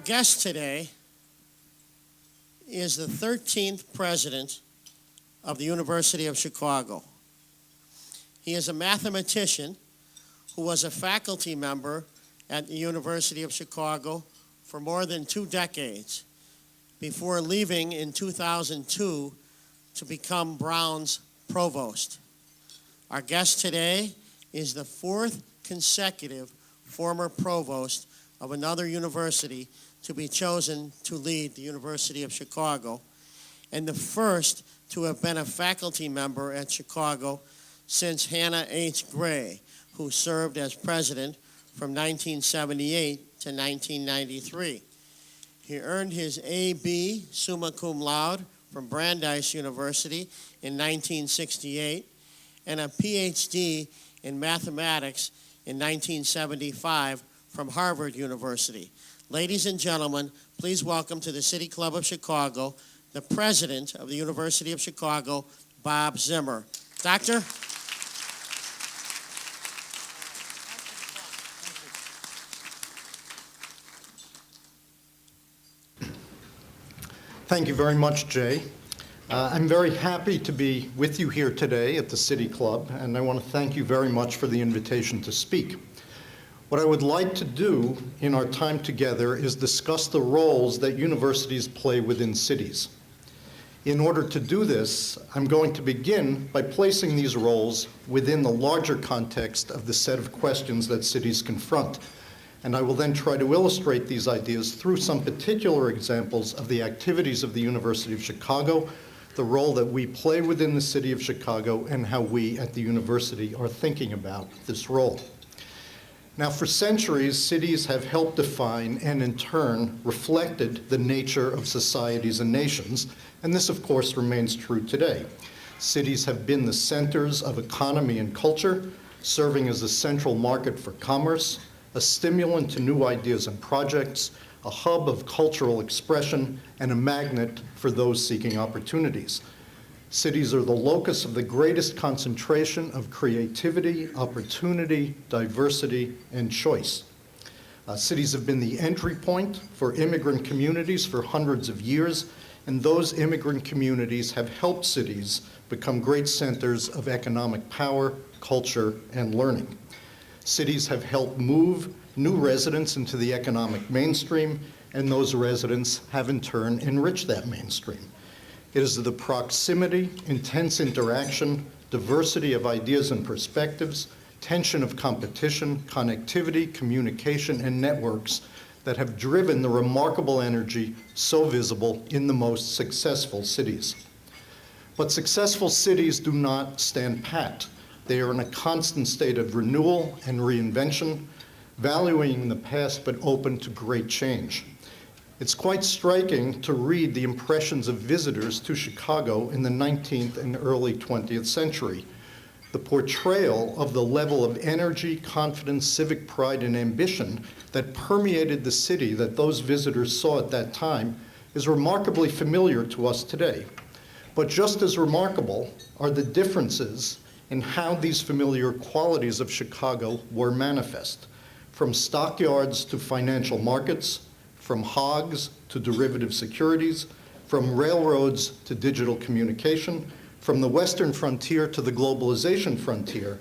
guest today is the 13th president of the University of Chicago. He is a mathematician who was a faculty member at the University of Chicago for more than 2 decades before leaving in 2002 to become Brown's provost. Our guest today is the 4th consecutive former provost of another university to be chosen to lead the University of Chicago, and the first to have been a faculty member at Chicago since Hannah H. Gray, who served as president from 1978 to 1993. He earned his A.B. summa cum laude from Brandeis University in 1968 and a Ph.D. in mathematics in 1975 from Harvard University. Ladies and gentlemen, please welcome to the City Club of Chicago, the president of the University of Chicago, Bob Zimmer. Doctor? Thank you very much, Jay. I'm very happy to be with you here today at the City Club, and I want to thank you very much for the invitation to speak. What I would like to do in our time together is discuss the roles that universities play within cities. In order to do this, I'm going to begin by placing these roles within the larger context of the set of questions that cities confront. And I will then try to illustrate these ideas through some particular examples of the activities of the University of Chicago, the role that we play within the city of Chicago, and how we at the university are thinking about this role. Now, for centuries, cities have helped define and in turn reflected the nature of societies and nations, and this of course remains true today. Cities have been the centers of economy and culture, serving as a central market for commerce, a stimulant to new ideas and projects, a hub of cultural expression, and a magnet for those seeking opportunities. Cities are the locus of the greatest concentration of creativity, opportunity, diversity, and choice. Cities have been the entry point for immigrant communities for hundreds of years, and those immigrant communities have helped cities become great centers of economic power, culture, and learning. Cities have helped move new residents into the economic mainstream, and those residents have in turn enriched that mainstream. It is the proximity, intense interaction, diversity of ideas and perspectives, tension of competition, connectivity, communication, and networks that have driven the remarkable energy so visible in the most successful cities. But successful cities do not stand pat. They are in a constant state of renewal and reinvention, valuing the past but open to great change. It's quite striking to read the impressions of visitors to Chicago in the 19th and early 20th century. The portrayal of the level of energy, confidence, civic pride, and ambition that permeated the city that those visitors saw at that time is remarkably familiar to us today. But just as remarkable are the differences in how these familiar qualities of Chicago were manifest. From stockyards to financial markets, from hogs to derivative securities, from railroads to digital communication, from the Western frontier to the globalization frontier,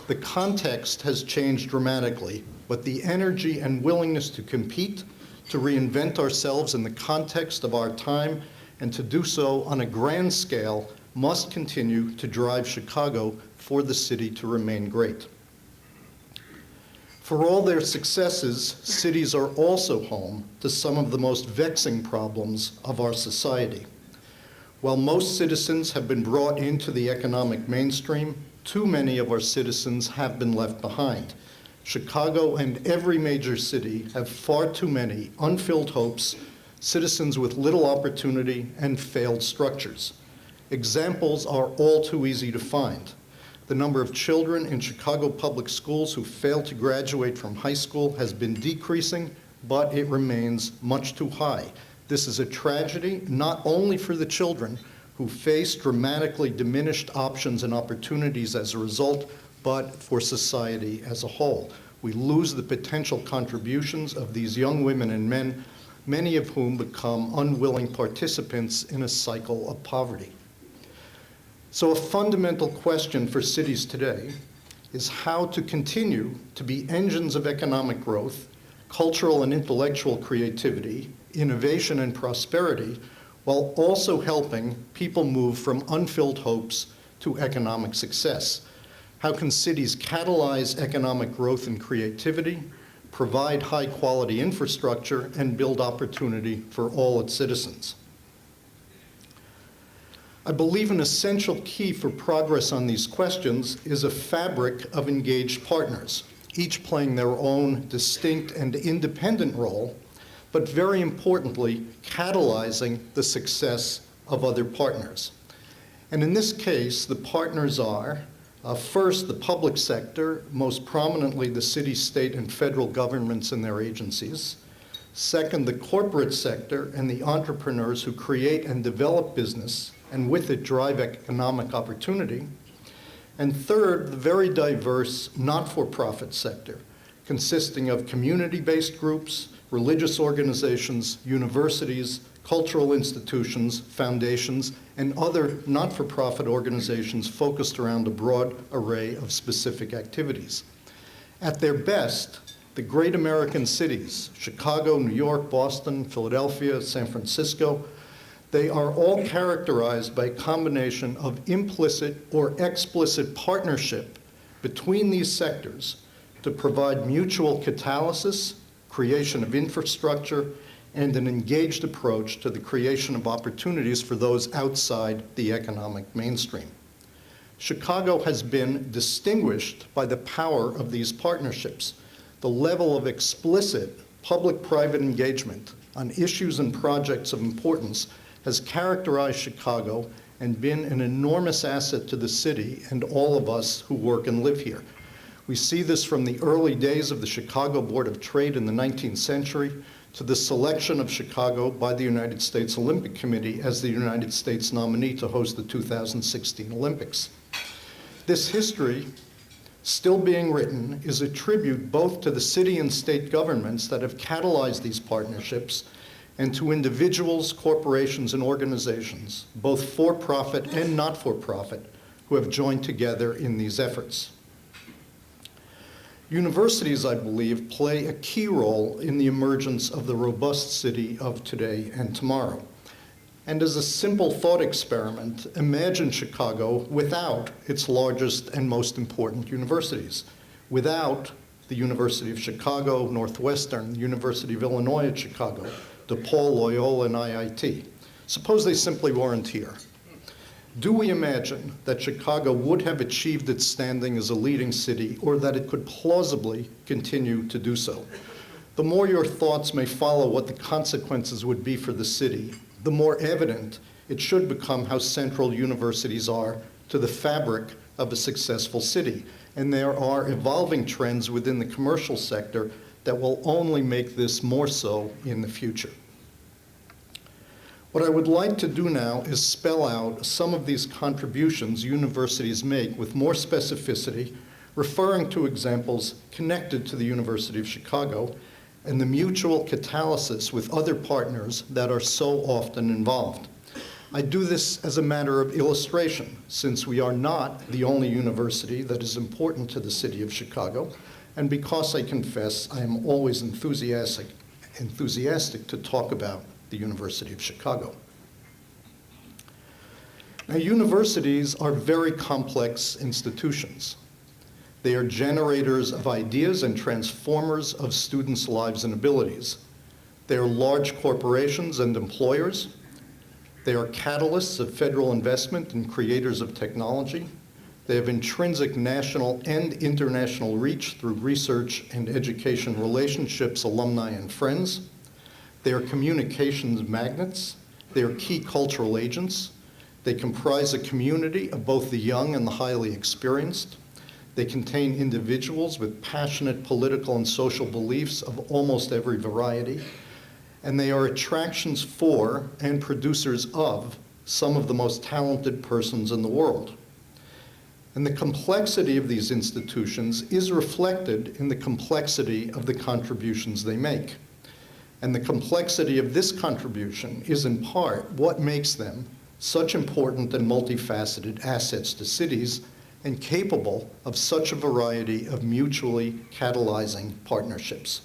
the context has changed dramatically, but the energy and willingness to compete, to reinvent ourselves in the context of our time, and to do so on a grand scale must continue to drive Chicago for the city to remain great. For all their successes, cities are also home to some of the most vexing problems of our society. While most citizens have been brought into the economic mainstream, too many of our citizens have been left behind. Chicago and every major city have far too many unfilled hopes, citizens with little opportunity, and failed structures. Examples are all too easy to find. The number of children in Chicago public schools who fail to graduate from high school has been decreasing, but it remains much too high. This is a tragedy not only for the children who face dramatically diminished options and opportunities as a result, but for society as a whole. We lose the potential contributions of these young women and men many of whom become unwilling participants in a cycle of poverty. So a fundamental question for cities today is how to continue to be engines of economic growth, cultural and intellectual creativity, innovation and prosperity, while also helping people move from unfilled hopes to economic success. How can cities catalyze economic growth and creativity, provide high-quality infrastructure, and build opportunity for all its citizens? I believe an essential key for progress on these questions is a fabric of engaged partners, each playing their own distinct and independent role, but very importantly, catalyzing the success of other partners. And in this case, the partners are, first, the public sector, most prominently the city, state, and federal governments and their agencies. Second, the corporate sector and the entrepreneurs who create and develop business and with it drive economic opportunity. And third, the very diverse not-for-profit sector, consisting of community-based groups, religious organizations, universities, cultural institutions, foundations, and other not-for-profit organizations focused around a broad array of specific activities. At their best, the great American cities, Chicago, New York, Boston, Philadelphia, San Francisco, they are all characterized by a combination of implicit or explicit partnership between these sectors to provide mutual catalysis, creation of infrastructure, and an engaged approach to the creation of opportunities for those outside the economic mainstream. Chicago has been distinguished by the power of these partnerships. The level of explicit public-private engagement on issues and projects of importance has characterized Chicago and been an enormous asset to the city and all of us who work and live here. We see this from the early days of the Chicago Board of Trade in the 19th century to the selection of Chicago by the United States Olympic Committee as the United States nominee to host the 2016 Olympics. This history, still being written, is a tribute both to the city and state governments that have catalyzed these partnerships and to individuals, corporations, and organizations, both for-profit and not-for-profit, who have joined together in these efforts. Universities, I believe, play a key role in the emergence of the robust city of today and tomorrow. And as a simple thought experiment, imagine Chicago without its largest and most important universities, without the University of Chicago, Northwestern, the University of Illinois at Chicago, DePaul, Loyola, and IIT. Suppose they simply weren't here. Do we imagine that Chicago would have achieved its standing as a leading city, or that it could plausibly continue to do so? The more your thoughts may follow what the consequences would be for the city, the more evident it should become how central universities are to the fabric of a successful city. And there are evolving trends within the commercial sector that will only make this more so in the future. What I would like to do now is spell out some of these contributions universities make with more specificity, referring to examples connected to the University of Chicago and the mutual catalysis with other partners that are so often involved. I do this as a matter of illustration, since we are not the only university that is important to the city of Chicago, and because I confess I am always enthusiastic to talk about the University of Chicago. Now, universities are very complex institutions. They are generators of ideas and transformers of students' lives and abilities. They are large corporations and employers. They are catalysts of federal investment and creators of technology. They have intrinsic national and international reach through research and education relationships, alumni, and friends. They are communications magnets. They are key cultural agents. They comprise a community of both the young and the highly experienced. They contain individuals with passionate political and social beliefs of almost every variety. And they are attractions for and producers of some of the most talented persons in the world. And the complexity of these institutions is reflected in the complexity of the contributions they make. And the complexity of this contribution is in part what makes them such important and multifaceted assets to cities and capable of such a variety of mutually catalyzing partnerships.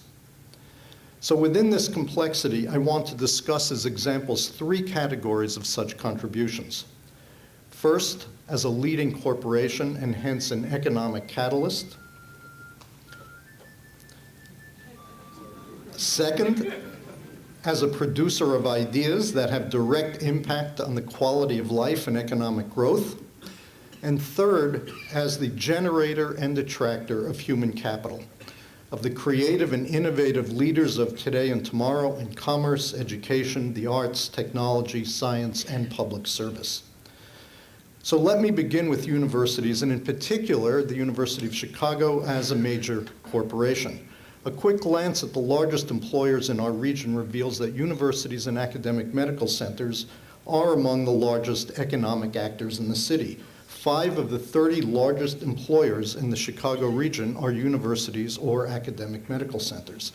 So within this complexity, I want to discuss as examples 3 categories of such contributions. First, as a leading corporation and hence an economic catalyst. Second, as a producer of ideas that have direct impact on the quality of life and economic growth. And third, as the generator and attractor of human capital, of the creative and innovative leaders of today and tomorrow in commerce, education, the arts, technology, science, and public service. So let me begin with universities, and in particular, the University of Chicago as a major corporation. A quick glance at the largest employers in our region reveals that universities and academic medical centers are among the largest economic actors in the city. 5 of the 30 largest employers in the Chicago region are universities or academic medical centers.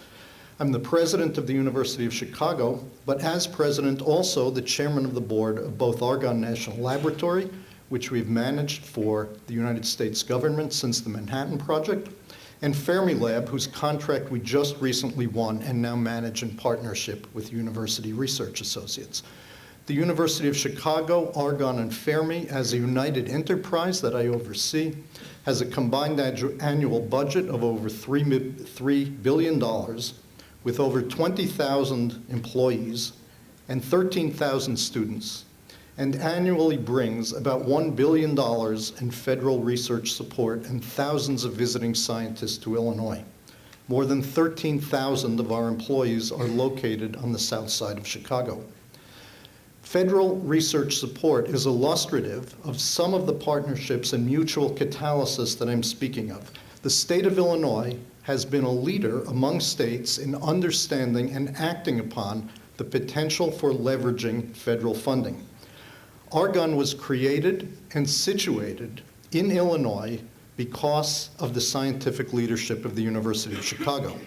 I'm the president of the University of Chicago, but as president, also the chairman of the board of both Argonne National Laboratory, which we've managed for the United States government since the Manhattan Project, and Fermilab, whose contract we just recently won and now manage in partnership with University Research Associates. The University of Chicago, Argonne, and Fermi, as a united enterprise that I oversee, has a combined annual budget of over $3 billion, with over 20,000 employees and 13,000 students, and annually brings about $1 billion in federal research support and thousands of visiting scientists to Illinois. More than 13,000 of our employees are located on the south side of Chicago. Federal research support is illustrative of some of the partnerships and mutual catalysis that I'm speaking of. The state of Illinois has been a leader among states in understanding and acting upon the potential for leveraging federal funding. Argonne was created and situated in Illinois because of the scientific leadership of the University of Chicago.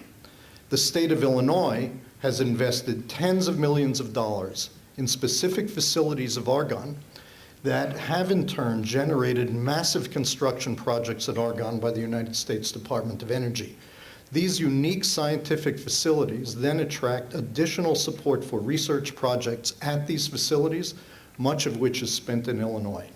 The state of Illinois has invested tens of millions of dollars in specific facilities of Argonne that have in turn generated massive construction projects at Argonne by the United States Department of Energy. These unique scientific facilities then attract additional support for research projects at these facilities, much of which is spent in Illinois.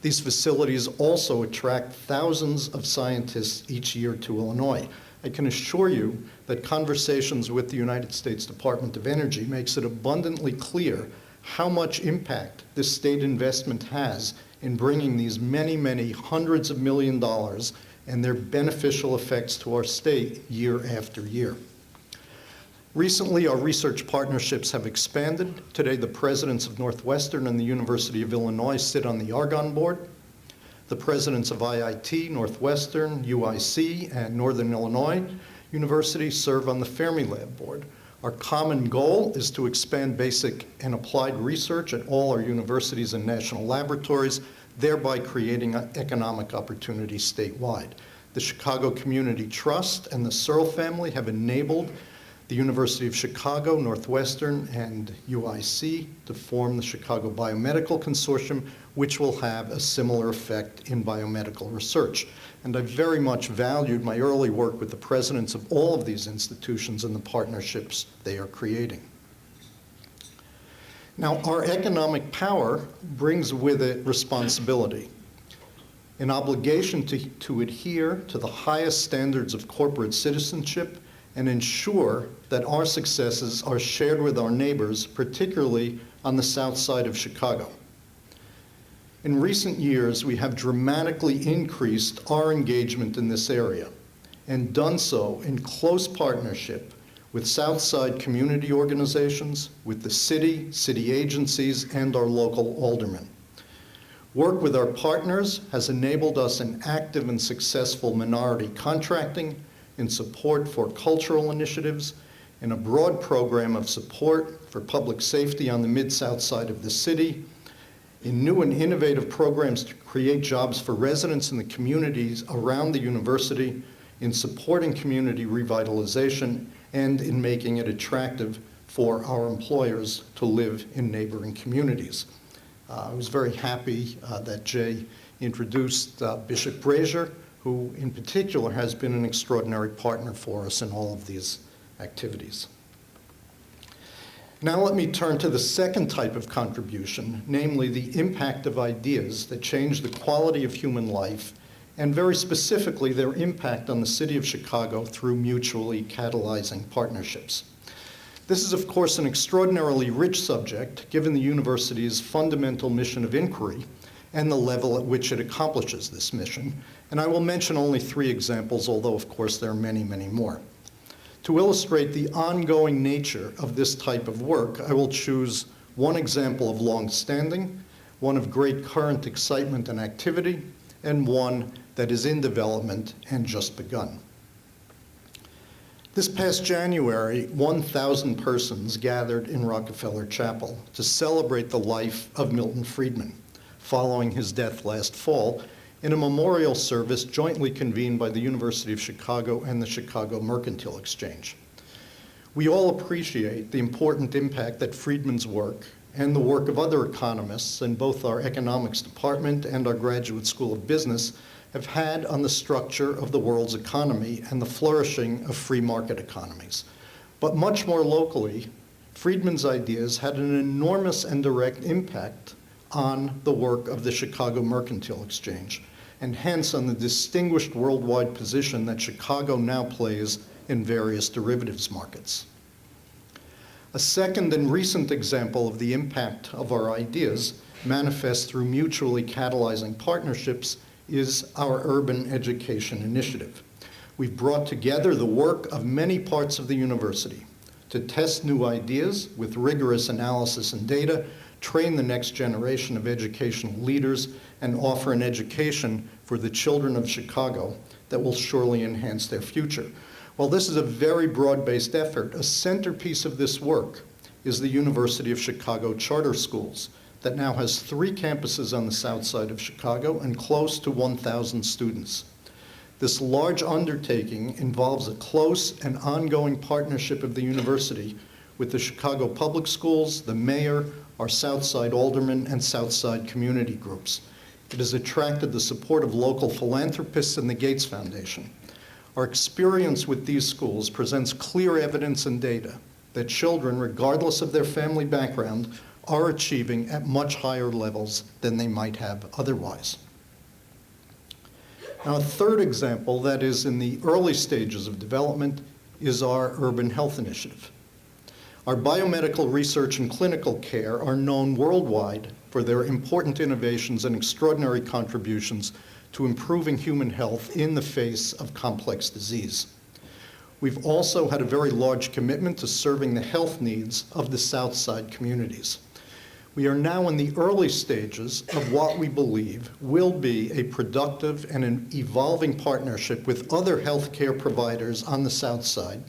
These facilities also attract thousands of scientists each year to Illinois. I can assure you that conversations with the United States Department of Energy makes it abundantly clear how much impact this state investment has in bringing these many, many hundreds of million dollars and their beneficial effects to our state year after year. Recently, our research partnerships have expanded. Today, the presidents of Northwestern and the University of Illinois sit on the Argonne board. The presidents of IIT, Northwestern, UIC, and Northern Illinois University serve on the Fermilab board. Our common goal is to expand basic and applied research at all our universities and national laboratories, thereby creating economic opportunities statewide. The Chicago Community Trust and the Searle family have enabled the University of Chicago, Northwestern, and UIC to form the Chicago Biomedical Consortium, which will have a similar effect in biomedical research. And I very much valued my early work with the presidents of all of these institutions and the partnerships they are creating. Now, our economic power brings with it responsibility, an obligation to adhere to the highest standards of corporate citizenship and ensure that our successes are shared with our neighbors, particularly on the south side of Chicago. In recent years, we have dramatically increased our engagement in this area and done so in close partnership with Southside community organizations, with the city agencies, and our local aldermen. Work with our partners has enabled us in active and successful minority contracting, in support for cultural initiatives, in a broad program of support for public safety on the mid-south side of the city, in new and innovative programs to create jobs for residents in the communities around the university, in supporting community revitalization, and in making it attractive for our employers to live in neighboring communities. I was very happy that Jay introduced Bishop Brazier, who in particular has been an extraordinary partner for us in all of these activities. Now let me turn to the second type of contribution, namely the impact of ideas that change the quality of human life, and very specifically their impact on the city of Chicago through mutually catalyzing partnerships. This is, of course, an extraordinarily rich subject, given the university's fundamental mission of inquiry and the level at which it accomplishes this mission, and I will mention only 3 examples, although, of course, there are many, many more. To illustrate the ongoing nature of this type of work, I will choose one example of long-standing, one of great current excitement and activity, and one that is in development and just begun. This past January, 1,000 persons gathered in Rockefeller Chapel to celebrate the life of Milton Friedman, following his death last fall, in a memorial service jointly convened by the University of Chicago and the Chicago Mercantile Exchange. We all appreciate the important impact that Friedman's work and the work of other economists in both our economics department and our Graduate School of Business have had on the structure of the world's economy and the flourishing of free market economies. But much more locally, Friedman's ideas had an enormous and direct impact on the work of the Chicago Mercantile Exchange, and hence on the distinguished worldwide position that Chicago now plays in various derivatives markets. A second and recent example of the impact of our ideas manifest through mutually catalyzing partnerships is our Urban Education Initiative. We've brought together the work of many parts of the university to test new ideas with rigorous analysis and data, train the next generation of educational leaders, and offer an education for the children of Chicago that will surely enhance their future. While this is a very broad-based effort, a centerpiece of this work is the University of Chicago Charter Schools that now has 3 campuses on the south side of Chicago and close to 1,000 students. This large undertaking involves a close and ongoing partnership of the university with the Chicago Public Schools, the mayor, our Southside aldermen, and Southside community groups. It has attracted the support of local philanthropists and the Gates Foundation. Our experience with these schools presents clear evidence and data that children, regardless of their family background, are achieving at much higher levels than they might have otherwise. Now, a third example that is in the early stages of development is our Urban Health Initiative. Our biomedical research and clinical care are known worldwide for their important innovations and extraordinary contributions to improving human health in the face of complex disease. We've also had a very large commitment to serving the health needs of the Southside communities. We are now in the early stages of what we believe will be a productive and an evolving partnership with other healthcare providers on the South Side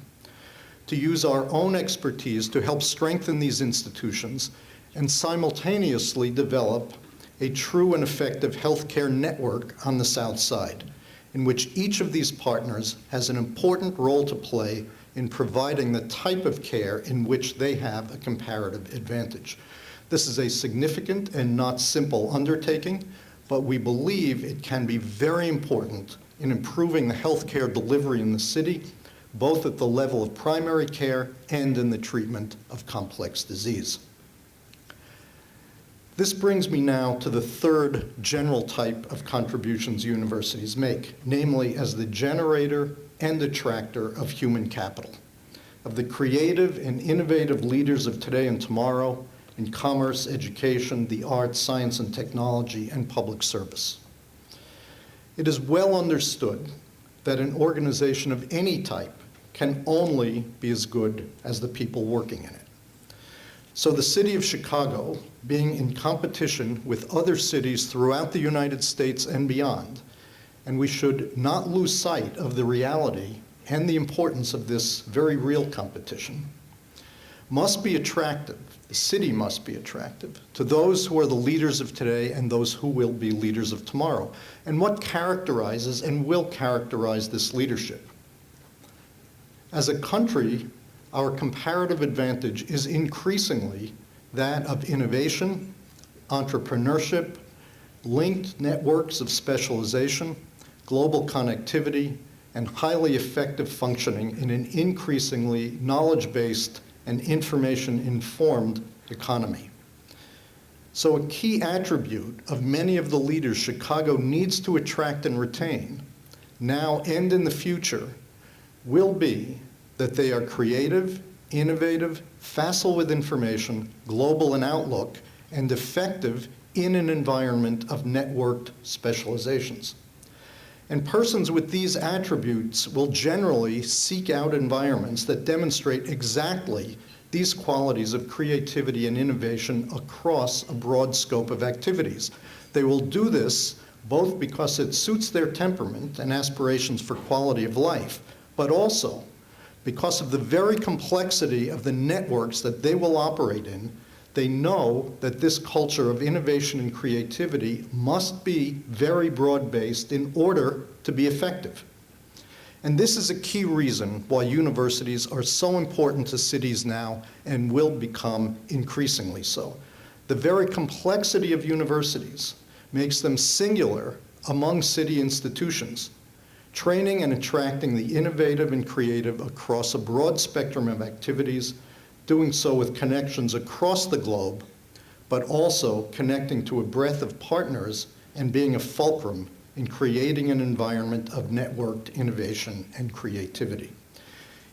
to use our own expertise to help strengthen these institutions and simultaneously develop a true and effective healthcare network on the South Side, in which each of these partners has an important role to play in providing the type of care in which they have a comparative advantage. This is a significant and not simple undertaking, but we believe it can be very important in improving the healthcare delivery in the city, both at the level of primary care and in the treatment of complex disease. This brings me now to the third general type of contributions universities make, namely as the generator and attractor of human capital, of the creative and innovative leaders of today and tomorrow in commerce, education, the arts, science and technology, and public service. It is well understood that an organization of any type can only be as good as the people working in it. So the city of Chicago, being in competition with other cities throughout the United States and beyond, and we should not lose sight of the reality and the importance of this very real competition, must be attractive, the city must be attractive to those who are the leaders of today and those who will be leaders of tomorrow. And what characterizes and will characterize this leadership? As a country, our comparative advantage is increasingly that of innovation, entrepreneurship, linked networks of specialization, global connectivity, and highly effective functioning in an increasingly knowledge-based and information-informed economy. So a key attribute of many of the leaders Chicago needs to attract and retain, now and in the future, will be that they are creative, innovative, facile with information, global in outlook, and effective in an environment of networked specializations. And persons with these attributes will generally seek out environments that demonstrate exactly these qualities of creativity and innovation across a broad scope of activities. They will do this both because it suits their temperament and aspirations for quality of life, but also because of the very complexity of the networks that they will operate in. They know that this culture of innovation and creativity must be very broad-based in order to be effective. And this is a key reason why universities are so important to cities now and will become increasingly so. The very complexity of universities makes them singular among city institutions, training and attracting the innovative and creative across a broad spectrum of activities, doing so with connections across the globe, but also connecting to a breadth of partners and being a fulcrum in creating an environment of networked innovation and creativity.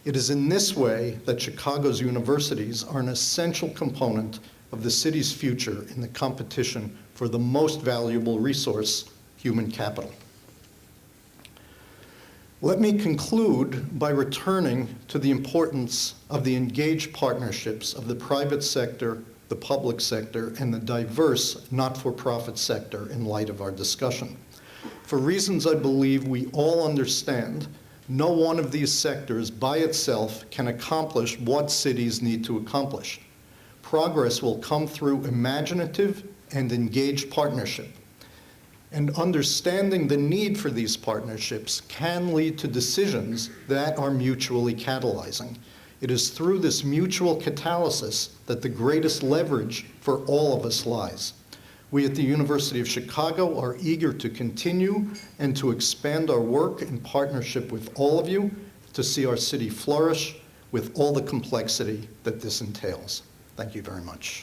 It is in this way that Chicago's universities are an essential component of the city's future in the competition for the most valuable resource, human capital. Let me conclude by returning to the importance of the engaged partnerships of the private sector, the public sector, and the diverse not-for-profit sector in light of our discussion. For reasons I believe we all understand, no one of these sectors by itself can accomplish what cities need to accomplish. Progress will come through imaginative and engaged partnership. And understanding the need for these partnerships can lead to decisions that are mutually catalyzing. It is through this mutual catalysis that the greatest leverage for all of us lies. We at the University of Chicago are eager to continue and to expand our work in partnership with all of you to see our city flourish with all the complexity that this entails. Thank you very much.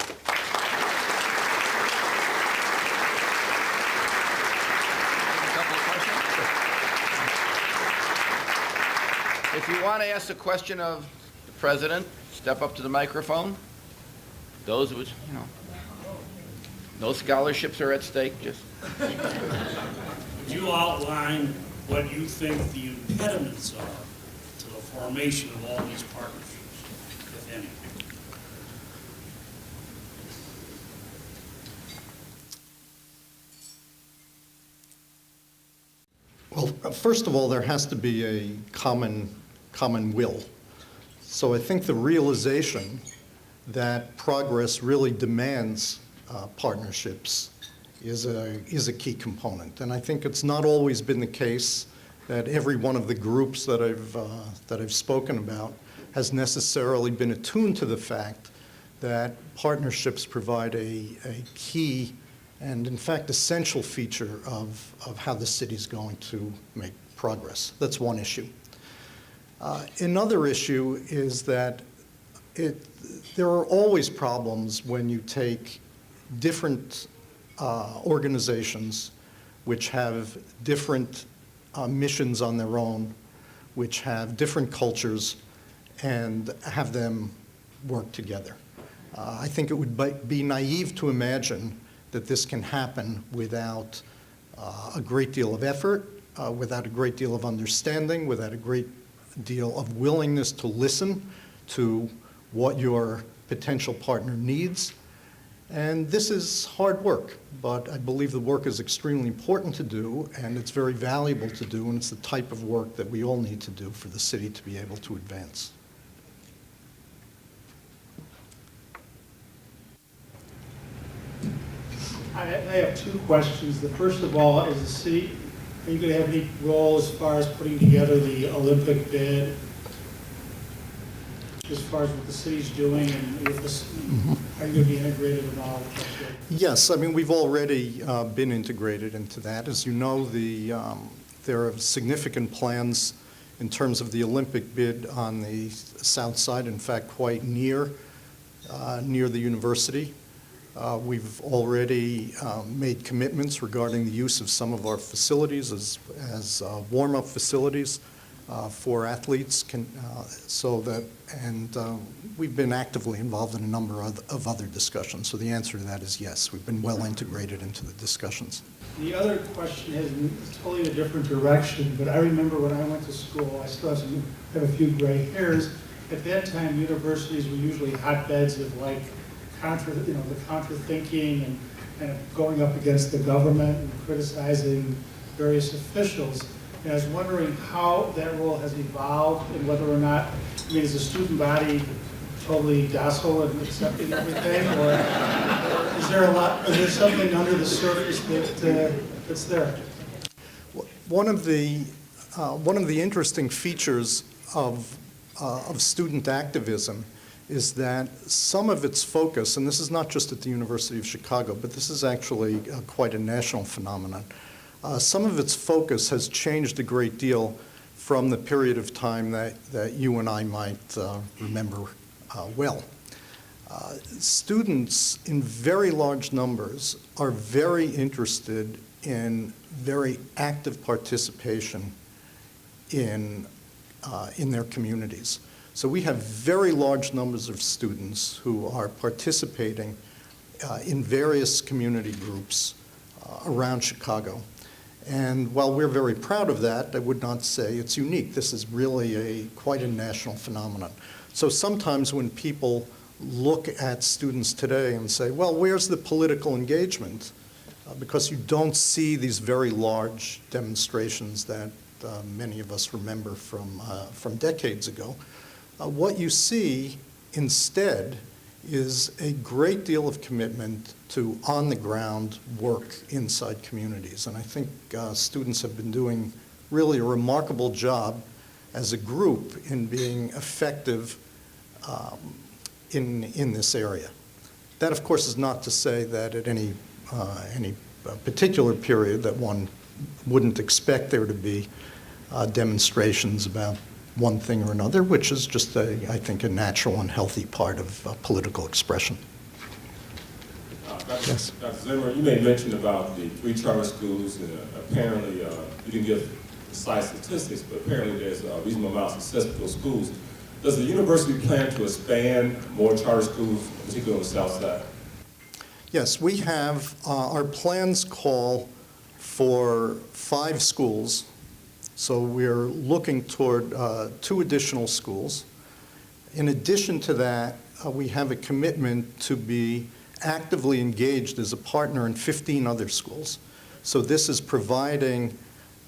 If you want to ask a question of the president, step up to the microphone. Those with, no scholarships are at stake. Just. Would you outline what you think the impediments are to the formation of all these partnerships, if any? Well, first of all, there has to be a common will. So I think the realization that progress really demands partnerships is a key component. And I think it's not always been the case that every one of the groups that I've spoken about has necessarily been attuned to the fact that partnerships provide a key and, in fact, essential feature of how the city's going to make progress. That's one issue. Another issue is that there are always problems when you take different organizations which have different missions on their own, which have different cultures, and have them work together. I think it would be naive to imagine that this can happen without a great deal of effort, without a great deal of understanding, without a great deal of willingness to listen to what your potential partner needs. And this is hard work, but I believe the work is extremely important to do, and it's very valuable to do, and it's the type of work that we all need to do for the city to be able to advance. I have two questions. The first of all, is the city, are you going to have any role as far as putting together the Olympic bid? as far as what the city's doing and if this, are you going to be integrated in all of that? Yes, I mean, we've already been integrated into that. As you know, there are significant plans in terms of the Olympic bid on the south side, in fact, quite near the university. We've already made commitments regarding the use of some of our facilities as warm-up facilities for athletes, we've been actively involved in a number of other discussions. So the answer to that is yes, we've been well integrated into the discussions. The other question is totally a different direction, but I remember when I went to school, I still have a few gray hairs. At that time, universities were usually hotbeds of like the contra-thinking and kind of going up against the government and criticizing various officials. And I was wondering how that role has evolved and whether or not, I mean, is the student body totally docile and accepting everything, or is there something under the surface that's there? One of the interesting features of student activism is that some of its focus, and this is not just at the University of Chicago, but this is actually quite a national phenomenon. Some of its focus has changed a great deal from the period of time that you and I might remember well. Students in very large numbers are very interested in very active participation in their communities. So we have very large numbers of students who are participating in various community groups around Chicago. And while we're very proud of that, I would not say it's unique. This is really quite a national phenomenon. So sometimes when people look at students today and say, well, where's the political engagement? Because you don't see these very large demonstrations that many of us remember from decades ago. What you see instead is a great deal of commitment to on-the-ground work inside communities. And I think students have been doing really a remarkable job as a group in being effective in this area. That, of course, is not to say that at any particular period that one wouldn't expect there to be demonstrations about one thing or another, which is just, I think, a natural and healthy part of political expression. Yes. Dr. Zimmer, you made mention about the 3 charter schools, and apparently you didn't give precise statistics, but apparently there's a reasonable amount of success with those schools. Does the university plan to expand more charter schools, particularly on the south side? Yes, we have, our plans call for 5 schools. So we're looking toward 2 additional schools. In addition to that, we have a commitment to be actively engaged as a partner in 15 other schools. So this is providing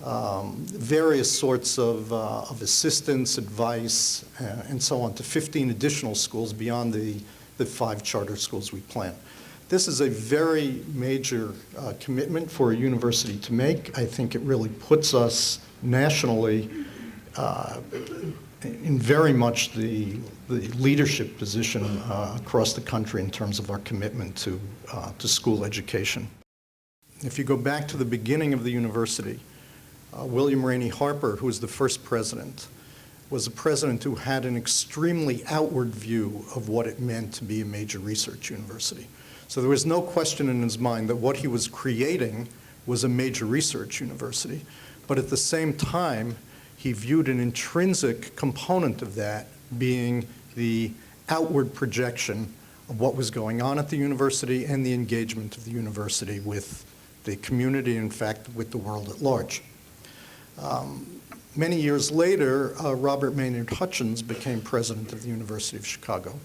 various sorts of assistance, advice, and so on to 15 additional schools beyond the 5 charter schools we plan. This is a very major commitment for a university to make. I think it really puts us nationally in very much the leadership position across the country in terms of our commitment to school education. If you go back to the beginning of the university, William Rainey Harper, who was the first president, was a president who had an extremely outward view of what it meant to be a major research university. So there was no question in his mind that what he was creating was a major research university. But at the same time, he viewed an intrinsic component of that being the outward projection of what was going on at the university and the engagement of the university with the community, in fact, with the world at large. Many years later, Robert Maynard Hutchins became president of the University of Chicago.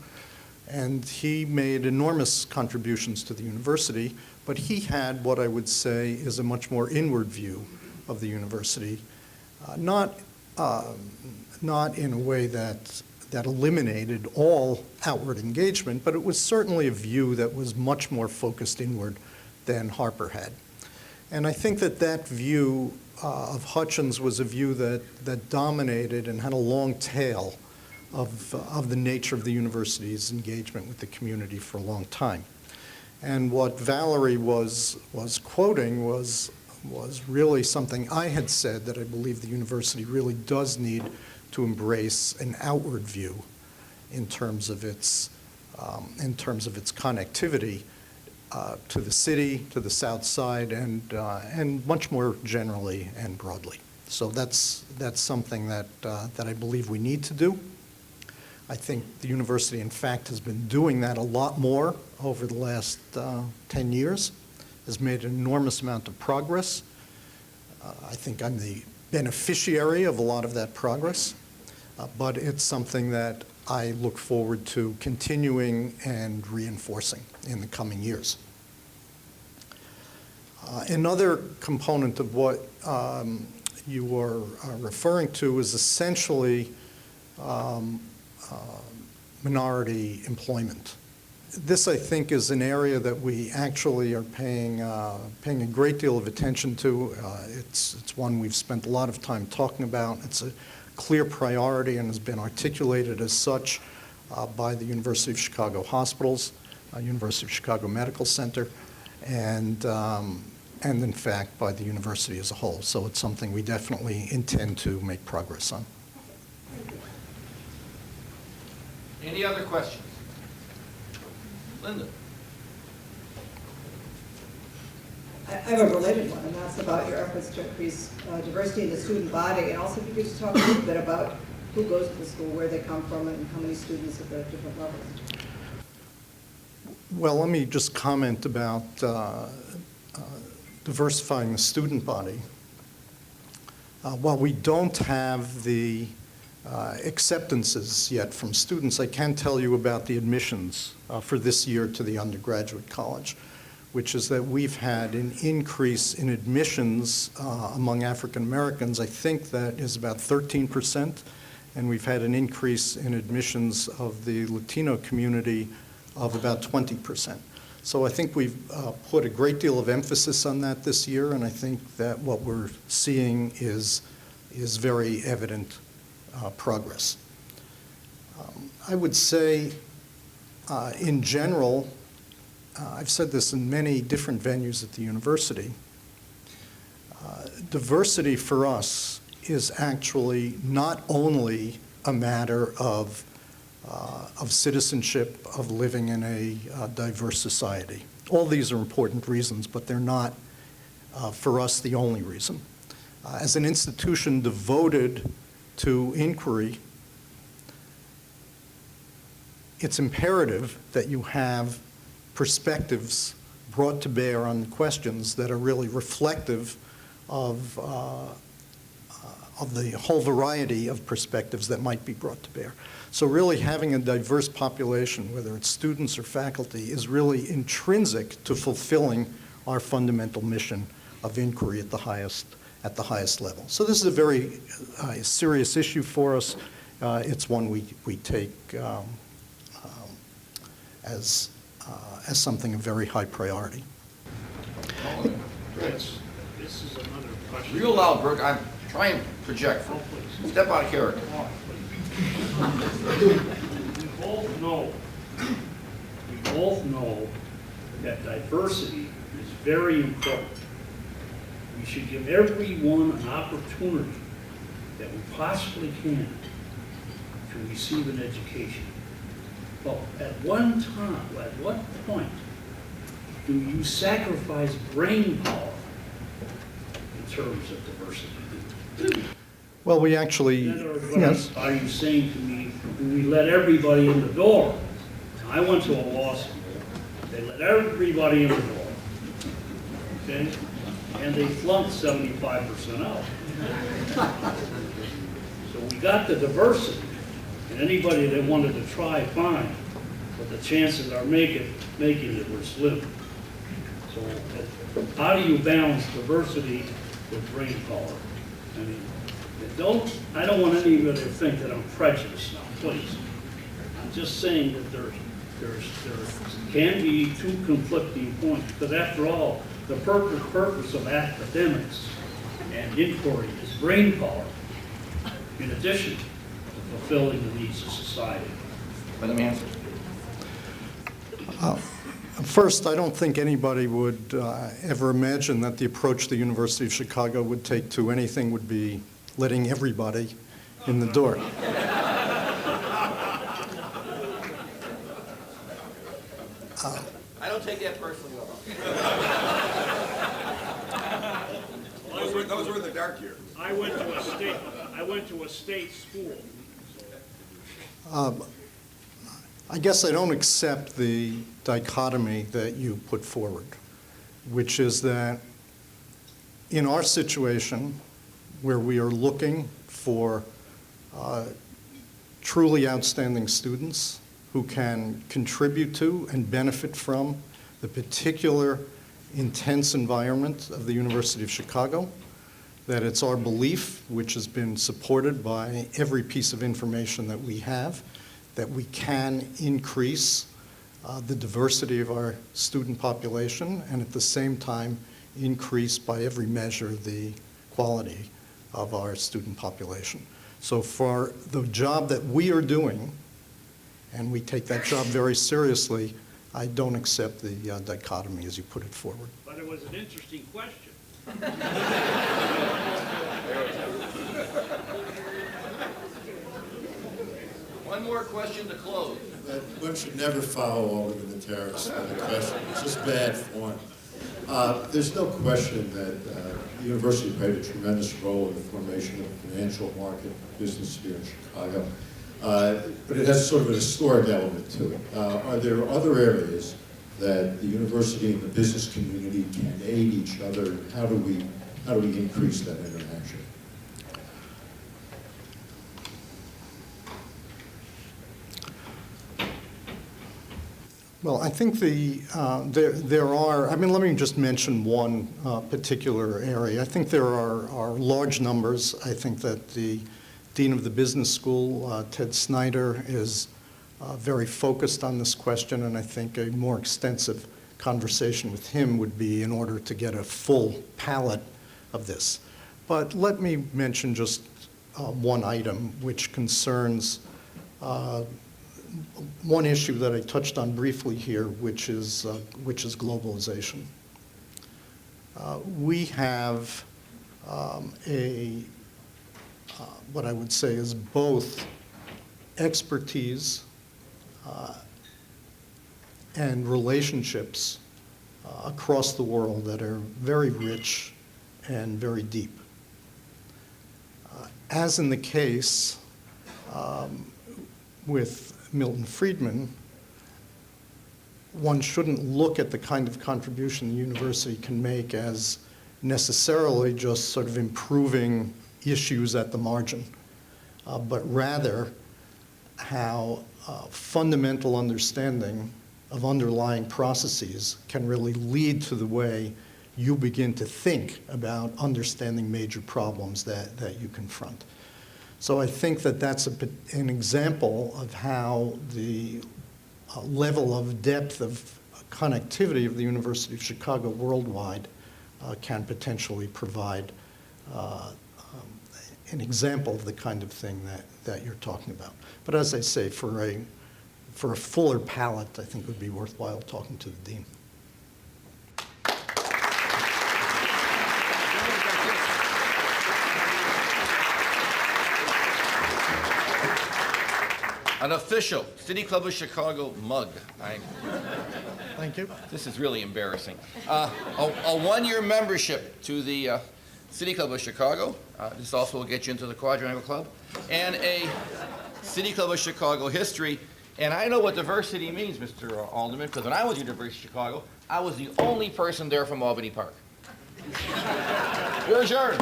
And he made enormous contributions to the university, but he had what I would say is a much more inward view of the university, not in a way that eliminated all outward engagement, but it was certainly a view that was much more focused inward than Harper had. And I think that view of Hutchins was a view that dominated and had a long tail of the nature of the university's engagement with the community for a long time. And what Valerie was quoting was really something I had said, that I believe the university really does need to embrace an outward view in terms of its connectivity to the city, to the South Side, and much more generally and broadly. So that's something that I believe we need to do. I think the university, in fact, has been doing that a lot more over the last 10 years, has made an enormous amount of progress. I think I'm the beneficiary of a lot of that progress, but it's something that I look forward to continuing and reinforcing in the coming years. Another component of what you were referring to is essentially minority employment. This, I think, is an area that we actually are paying a great deal of attention to. It's one we've spent a lot of time talking about. It's a clear priority and has been articulated as such by the University of Chicago hospitals, University of Chicago Medical Center, and in fact by the university as a whole. So it's something we definitely intend to make progress on. Any other questions? Linda? I have a related one, and that's about your efforts to increase diversity in the student body, and also if you could just talk a little bit about who goes to the school, where they come from, and how many students at the different levels. Well, let me just comment about diversifying the student body. While we don't have the acceptances yet from students, I can tell you about the admissions for this year to the undergraduate college, which is that we've had an increase in admissions among African Americans. I think that is about 13%, and we've had an increase in admissions of the Latino community of about 20%. So I think we've put a great deal of emphasis on that this year, and I think that what we're seeing is very evident progress. I would say, in general, I've said this in many different venues at the university, diversity for us is actually not only a matter of citizenship, of living in a diverse society. All these are important reasons, but they're not, for us, the only reason. As an institution devoted to inquiry, it's imperative that you have perspectives brought to bear on the questions that are really reflective of the whole variety of perspectives that might be brought to bear. So really having a diverse population, whether it's students or faculty, is really intrinsic to fulfilling our fundamental mission of inquiry at the highest level. So this is a very serious issue for us. It's one we take as something of very high priority. This is another question. Real loud, Brooke. I'm trying to project. Step out of character. We both know that diversity is very important. We should give everyone an opportunity that we possibly can to receive an education. But at one time, at what point do you sacrifice brain power in terms of diversity? Well, we actually, yes. Are you saying to me, do we let everybody in the door? I went to a law school. They let everybody in the door. Okay? And they flunked 75% out. So we got the diversity. And anybody that wanted to try, fine. But the chances are making it were slim. So how do you balance diversity with brain power? I mean, I don't want anybody to think that I'm prejudiced now, please. I'm just saying that there can be two conflicting points, because after all, the purpose of academics and inquiry is brain power, in addition to fulfilling the needs of society. Let him answer. First, I don't think anybody would ever imagine that the approach the University of Chicago would take to anything would be letting everybody in the door. I don't take that personally. Those were the dark years. I went to a state school. I guess I don't accept the dichotomy that you put forward, which is that in our situation, where we are looking for truly outstanding students who can contribute to and benefit from the particular intense environment of the University of Chicago, that it's our belief, which has been supported by every piece of information that we have, that we can increase the diversity of our student population and at the same time increase by every measure the quality of our student population. So for the job that we are doing, and we take that job very seriously, I don't accept the dichotomy as you put it forward. But it was an interesting question. One more question to close. One should never follow Alderman the terrorist with a question. It's just bad form. There's no question that the university played a tremendous role in the formation of the financial market business here in Chicago. But it has sort of an historic element to it. Are there other areas that the university and the business community can aid each other, and how do we increase that interaction? Well, I think there are, I mean, let me just mention one particular area. I think there are large numbers. I think that the Dean of the Business School, Ted Snyder, is very focused on this question, and I think a more extensive conversation with him would be in order to get a full palette of this. But let me mention just one item which concerns one issue that I touched on briefly here, which is globalization. We have what I would say is both expertise and relationships across the world that are very rich and very deep. As in the case with Milton Friedman, one shouldn't look at the kind of contribution the university can make as necessarily just sort of improving issues at the margin, but rather how fundamental understanding of underlying processes can really lead to the way you begin to think about understanding major problems that you confront. So I think that that's an example of how the level of depth of connectivity of the University of Chicago worldwide can potentially provide an example of the kind of thing that you're talking about. But as I say, for a fuller palette, I think it would be worthwhile talking to the dean. An official City Club of Chicago mug. Thank you. This is really embarrassing. A one-year membership to the City Club of Chicago. This also will get you into the Quadrangle Club. And a City Club of Chicago history. And I know what diversity means, Mr. Alderman, because when I was at University of Chicago, I was the only person there from Albany Park. You're adjourned.